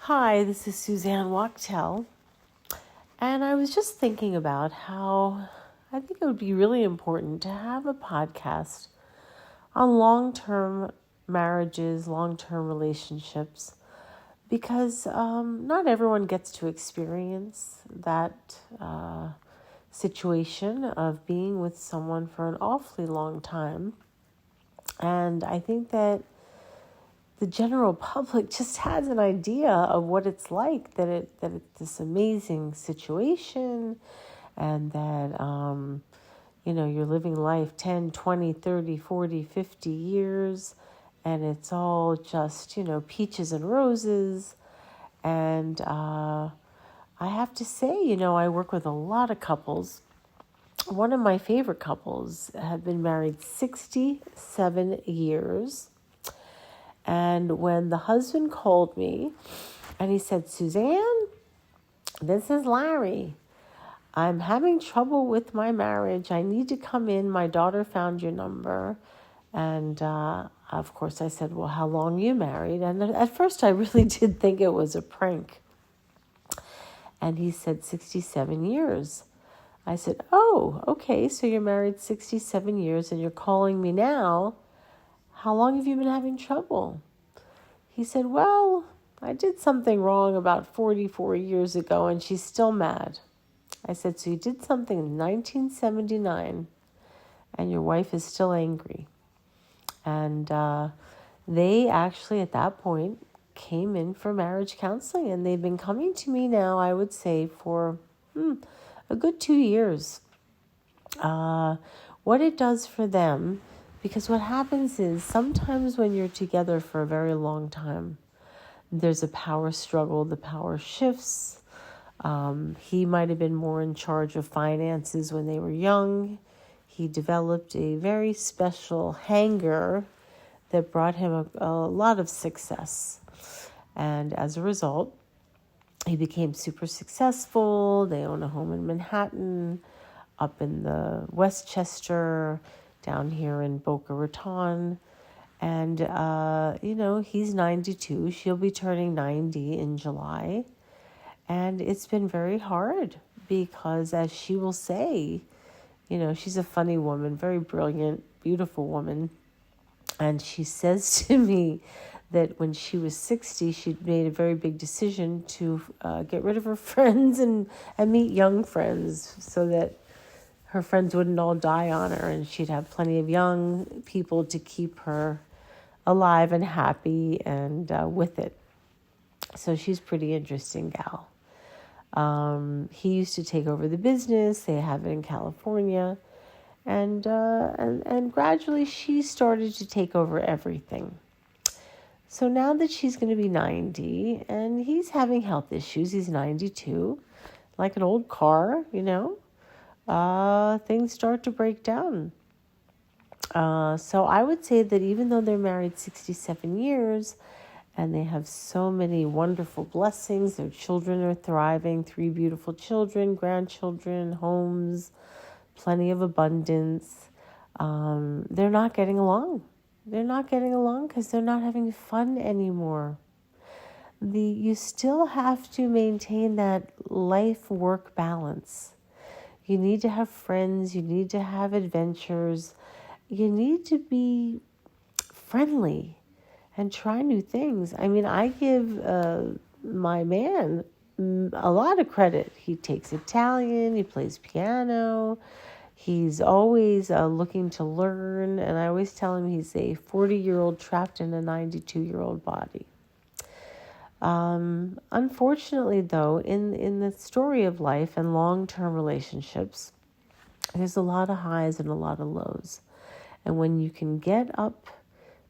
Hi, this is Suzanne Wachtel, and I was just thinking about how I think it would be really important to have a podcast on long-term marriages, long-term relationships, because not everyone gets to experience that situation of being with someone for an awfully long time. And I think that the general public just has an idea of what it's like, that it's this amazing situation, and that you're living life 10, 20, 30, 40, 50 years, and it's all just peaches and roses. And I have to say, I work with a lot of couples. One of my favorite couples had been married 67 years. And when the husband called me and he said, Suzanne, this is Larry. I'm having trouble with my marriage. I need to come in. My daughter found your number. And of course I said, well, how long are you married? And at first I really did think it was a prank. And he said 67 years. I said, oh, okay, so you're married 67 years and you're calling me now. How long have you been having trouble? He said, well, I did something wrong about 44 years ago and she's still mad. I said, so you did something in 1979 and your wife is still angry. And they actually at that point came in for marriage counseling, and they've been coming to me now, I would say, for a good 2 years. What it does for them, because what happens is sometimes when you're together for a very long time, there's a power struggle, the power shifts. He might have been more in charge of finances when they were young. He developed a very special hanger that brought him a lot of success. And as a result, he became super successful. They own a home in Manhattan, up in the Westchester, down here in Boca Raton. And, he's 92. She'll be turning 90 in July. And it's been very hard because, as she will say, she's a funny woman, very brilliant, beautiful woman. And she says to me that when she was 60, she'd made a very big decision to get rid of her friends and meet young friends so that her friends wouldn't all die on her, and she'd have plenty of young people to keep her alive and happy and with it. So she's a pretty interesting gal. He used to take over the business. They have it in California. And gradually she started to take over everything. So now that she's going to be 90 and he's having health issues, he's 92, like an old car, things start to break down. So I would say that even though they're married 67 years and they have so many wonderful blessings, their children are thriving, 3 beautiful children, grandchildren, homes, plenty of abundance, they're not getting along. They're not getting along because they're not having fun anymore. You still have to maintain that life-work balance. You need to have friends. You need to have adventures. You need to be friendly and try new things. I mean, I give my man a lot of credit. He takes Italian. He plays piano. He's always looking to learn, and I always tell him he's a 40-year-old trapped in a 92-year-old body. Unfortunately, though, in the story of life and long-term relationships, there's a lot of highs and a lot of lows. And when you can get up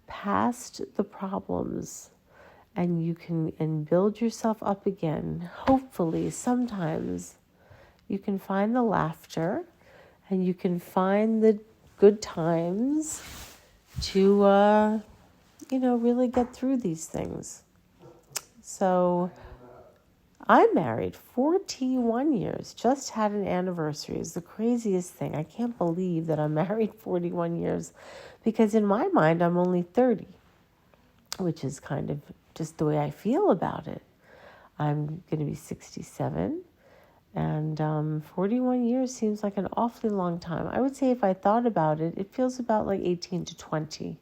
past the problems and you can build yourself up again, hopefully sometimes you can find the laughter and you can find the good times to, really get through these things. So I'm married 41 years, just had an anniversary. It's the craziest thing. I can't believe that I'm married 41 years because in my mind, I'm only 30, which is kind of just the way I feel about it. I'm going to be 67. And 41 years seems like an awfully long time. I would say if I thought about it, it feels about like 18 to 20.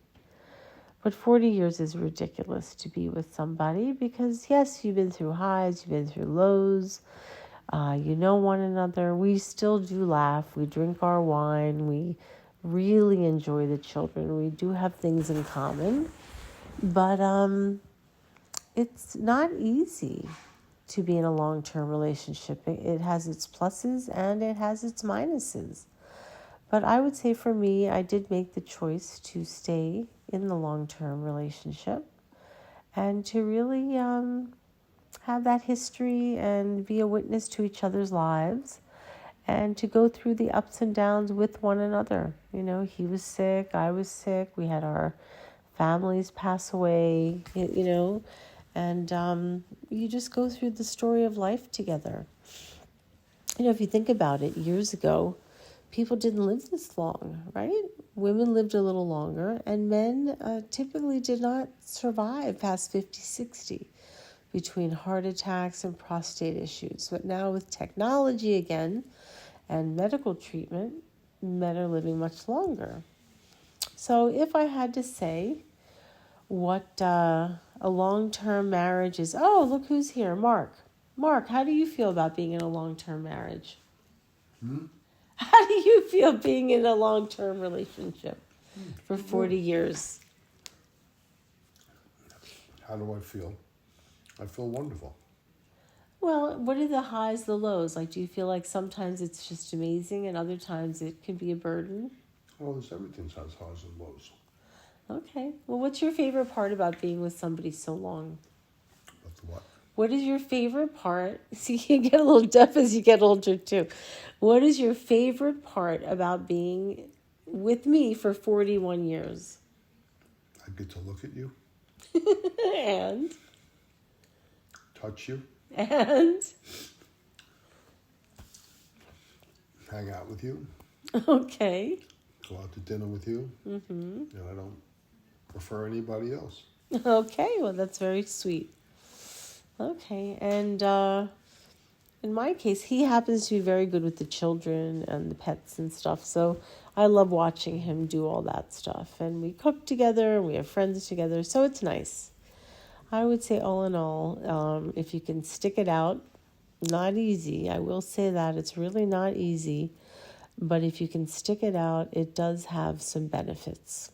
But 40 years is ridiculous to be with somebody because, yes, you've been through highs, you've been through lows, you know one another. We still do laugh. We drink our wine. We really enjoy the children. We do have things in common. But it's not easy to be in a long-term relationship. It has its pluses and it has its minuses. But I would say for me, I did make the choice to stay in the long-term relationship and to really have that history and be a witness to each other's lives and to go through the ups and downs with one another. You know, he was sick, I was sick, we had our families pass away, you know, and you just go through the story of life together. You know, if you think about it, years ago, people didn't live this long, right? Women lived a little longer, and men typically did not survive past 50, 60 between heart attacks and prostate issues. But now with technology again and medical treatment, men are living much longer. So if I had to say what a long-term marriage is, oh, look who's here, Mark. Mark, how do you feel about being in a long-term marriage? How do you feel being in a long-term relationship for 40 years? How do I feel? I feel wonderful. Well, what are the highs, the lows? Like, do you feel like sometimes it's just amazing and other times it can be a burden? Well, everything has highs and lows. Okay. Well, what's your favorite part about being with somebody so long? But the what? What is your favorite part? See, you get a little deaf as you get older, too. What is your favorite part about being with me for 41 years? I get to look at you. And? Touch you. And? Hang out with you. Okay. Go out to dinner with you. Mm-hmm. And I don't prefer anybody else. Okay, well, that's very sweet. Okay, and in my case, he happens to be very good with the children and the pets and stuff, so I love watching him do all that stuff. And we cook together, and we have friends together, so it's nice. I would say all in all, if you can stick it out, not easy. I will say that. It's really not easy, but if you can stick it out, it does have some benefits.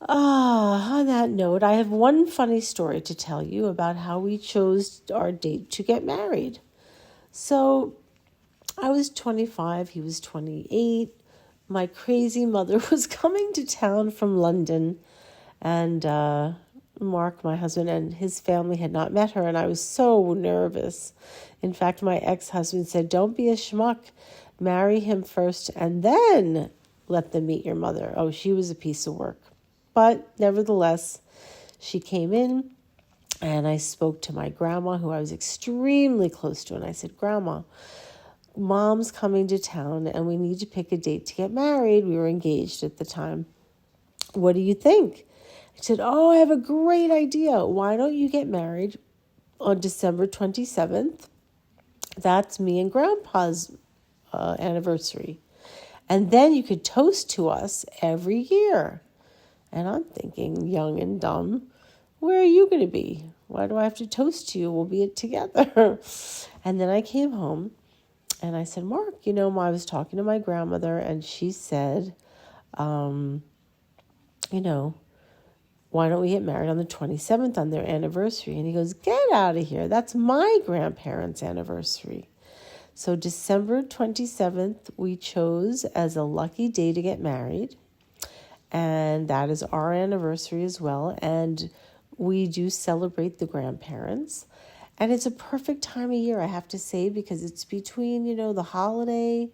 On that note, I have one funny story to tell you about how we chose our date to get married. So I was 25, he was 28. My crazy mother was coming to town from London, and Mark, my husband, and his family had not met her, and I was so nervous. In fact, my ex-husband said, "Don't be a schmuck. Marry him first and then let them meet your mother." Oh, she was a piece of work. But nevertheless, she came in and I spoke to my grandma, who I was extremely close to. And I said, "Grandma, Mom's coming to town and we need to pick a date to get married." We were engaged at the time. "What do you think?" I said, "Oh, I have a great idea. Why don't you get married on December 27th? That's me and Grandpa's anniversary. And then you could toast to us every year." And I'm thinking, young and dumb, where are you going to be? Why do I have to toast to you? We'll be together. And then I came home and I said, "Mark, you know, I was talking to my grandmother and she said, you know, why don't we get married on the 27th on their anniversary?" And he goes, "Get out of here. That's my grandparents' anniversary." So December 27th, we chose as a lucky day to get married. And that is our anniversary as well. And we do celebrate the grandparents. And it's a perfect time of year, I have to say, because it's between, you know, the holiday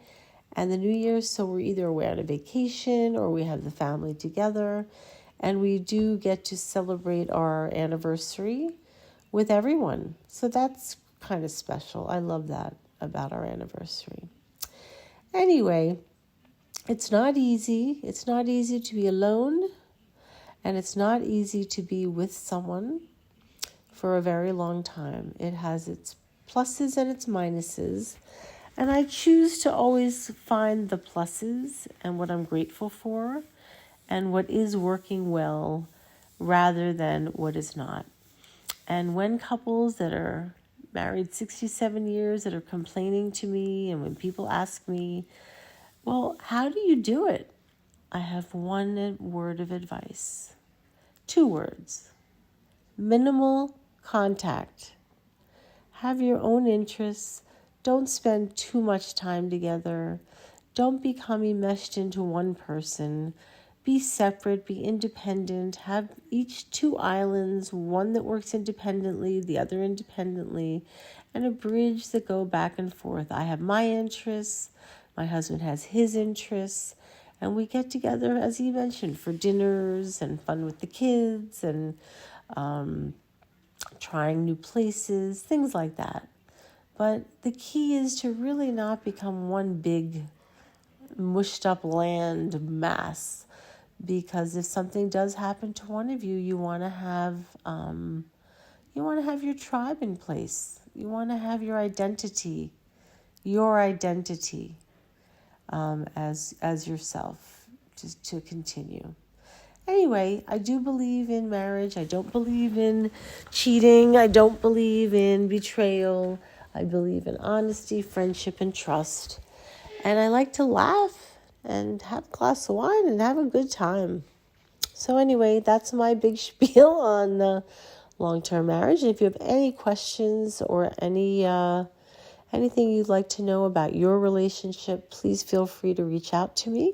and the New Year's. So we're either away on a vacation or we have the family together. And we do get to celebrate our anniversary with everyone. So that's kind of special. I love that about our anniversary. Anyway, it's not easy. It's not easy to be alone, and it's not easy to be with someone for a very long time. It has its pluses and its minuses. And I choose to always find the pluses and what I'm grateful for and what is working well rather than what is not. And when couples that are married 67 years that are complaining to me, and when people ask me, well, how do you do it? I have one word of advice. 2 words. Minimal contact. Have your own interests. Don't spend too much time together. Don't become enmeshed into one person. Be separate, be independent. Have each 2 islands, one that works independently, the other independently, and a bridge that go back and forth. I have my interests, my husband has his interests, and we get together, as he mentioned, for dinners and fun with the kids and trying new places, things like that. But the key is to really not become one big mushed up land mass, because if something does happen to one of you, you want to have your tribe in place. You want to have your identity as yourself to continue. Anyway, I do believe in marriage. I don't believe in cheating. I don't believe in betrayal. I believe in honesty, friendship, and trust. And I like to laugh and have a glass of wine and have a good time. So anyway, that's my big spiel on long-term marriage. And if you have any questions or anything you'd like to know about your relationship, please feel free to reach out to me.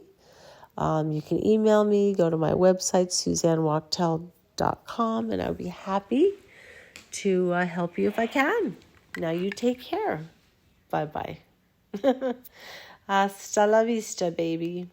You can email me, go to my website, SuzanneWachtel.com, and I'll be happy to help you if I can. Now you take care. Bye-bye. Hasta la vista, baby.